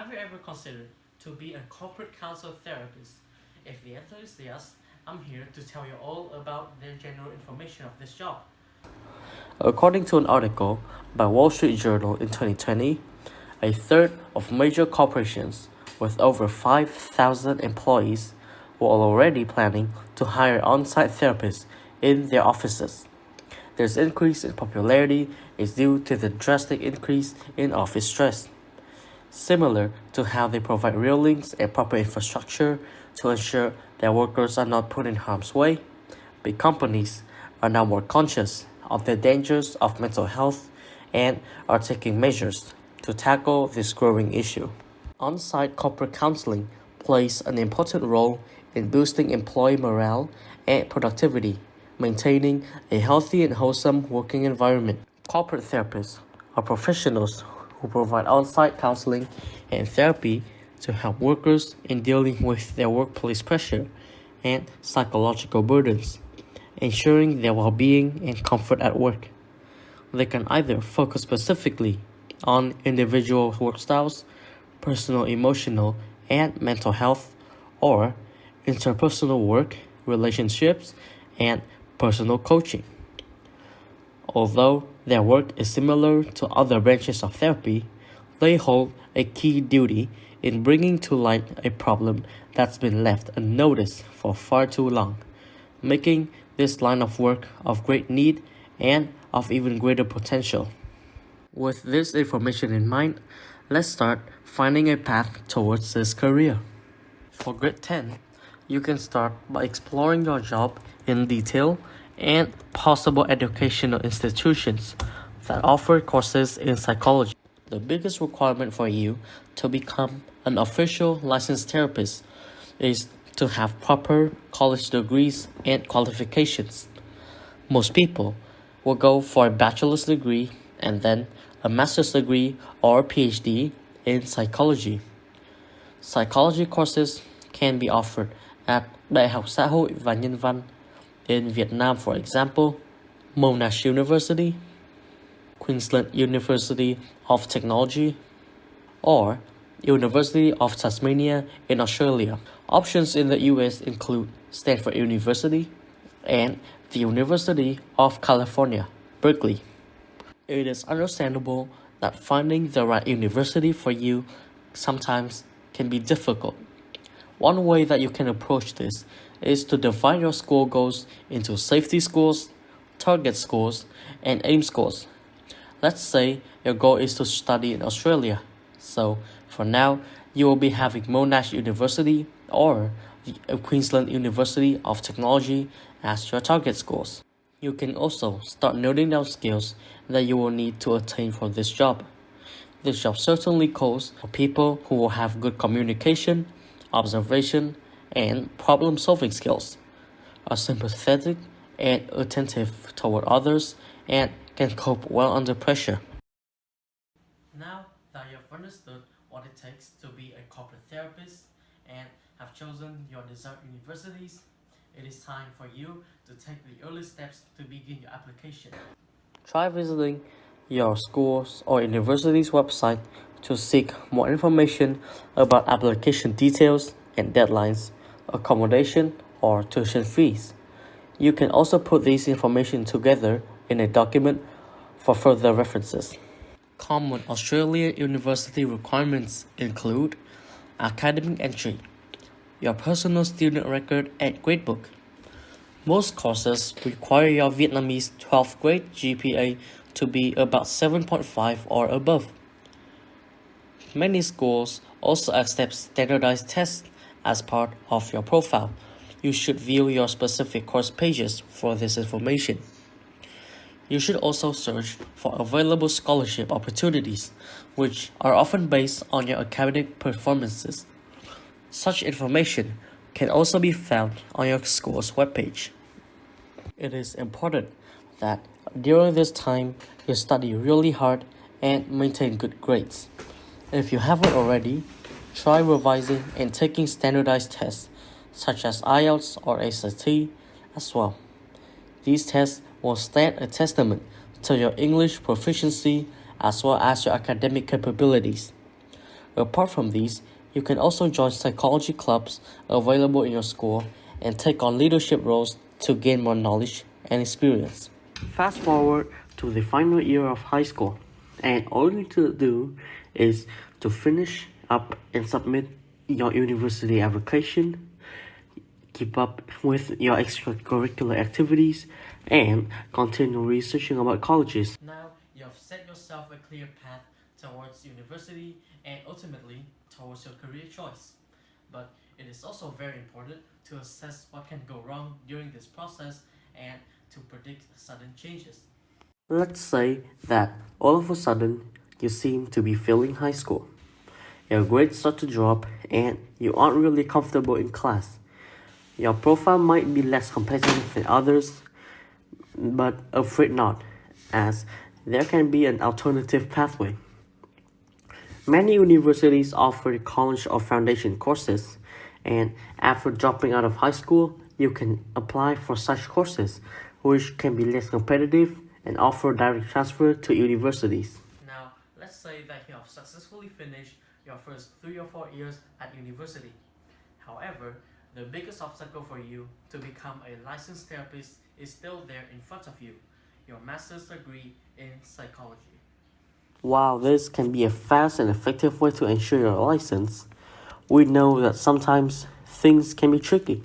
Have you ever considered to be a corporate counsel therapist? If the answer is yes, I'm here to tell you all about the general information of this job. According to an article by Wall Street Journal in 2020, a third of major corporations with over 5,000 employees were already planning to hire on-site therapists in their offices. This increase in popularity is due to the drastic increase in office stress. Similar to how they provide real links and proper infrastructure to ensure their workers are not put in harm's way, big companies are now more conscious of the dangers of mental health and are taking measures to tackle this growing issue. On site corporate counseling plays an important role in boosting employee morale and productivity, maintaining a healthy and wholesome working environment. Corporate therapists are professionals who provide on site counseling and therapy to help workers in dealing with their workplace pressure and psychological burdens, ensuring their well being and comfort at work. They can either focus specifically on individual work styles, personal, emotional, and mental health, or interpersonal work, relationships, and personal coaching. Although their work is similar to other branches of therapy, they hold a key duty in bringing to light a problem that's been left unnoticed for far too long, making this line of work of great need and of even greater potential. With this information in mind, let's start finding a path towards this career. For grade 10, you can start by exploring your job in detail and possible educational institutions that offer courses in psychology. The biggest requirement for you to become an official licensed therapist is to have proper college degrees and qualifications. Most people will go for a bachelor's degree and then a master's degree or PhD in psychology. Psychology courses can be offered at Đại học Xã hội và Nhân văn in Vietnam, for example, Monash University, Queensland University of Technology, or University of Tasmania in Australia. Options in the US include Stanford University and the University of California, Berkeley. It is understandable that finding the right university for you sometimes can be difficult. One way that you can approach this is to divide your school goals into safety schools, target schools, and aim schools. Let's say your goal is to study in Australia. So, for now, you will be having Monash University or the Queensland University of Technology as your target schools. You can also start noting down skills that you will need to attain for this job. This job certainly calls for people who will have good communication, observation, and problem-solving skills, are sympathetic and attentive toward others, and can cope well under pressure. Now that you've understood what it takes to be a corporate therapist and have chosen your desired universities, it is time for you to take the early steps to begin your application. Try visiting your school's or university's website to seek more information about application details and deadlines, accommodation, or tuition fees. You can also put these information together in a document for further references. Common Australian university requirements include academic entry, your personal student record and gradebook. Most courses require your Vietnamese 12th grade GPA to be about 7.5 or above. Many schools also accept standardized tests as part of your profile. You should view your specific course pages for this information. You should also search for available scholarship opportunities, which are often based on your academic performances. Such information can also be found on your school's webpage. It is important that during this time you study really hard and maintain good grades. If you haven't already, try revising and taking standardized tests such as IELTS or SAT as well. These tests will stand a testament to your English proficiency as well as your academic capabilities. Apart from these, you can also join psychology clubs available in your school and take on leadership roles to gain more knowledge and experience. Fast forward to the final year of high school, and all you need to do is to finish up and submit your university application, keep up with your extracurricular activities, and continue researching about colleges. Now, you have set yourself a clear path towards university and ultimately towards your career choice. But it is also very important to assess what can go wrong during this process and to predict sudden changes. Let's say that all of a sudden you seem to be failing high school. Your grades start to drop and you aren't really comfortable in class. Your profile might be less competitive than others, but afraid not, as there can be an alternative pathway. Many universities offer college or foundation courses, and after dropping out of high school, you can apply for such courses, which can be less competitive and offer direct transfer to universities. Now, let's say that you have successfully finished your first 3 or 4 years at university. However, the biggest obstacle for you to become a licensed therapist is still there in front of you, your master's degree in psychology. While this can be a fast and effective way to ensure your license, we know that sometimes things can be tricky.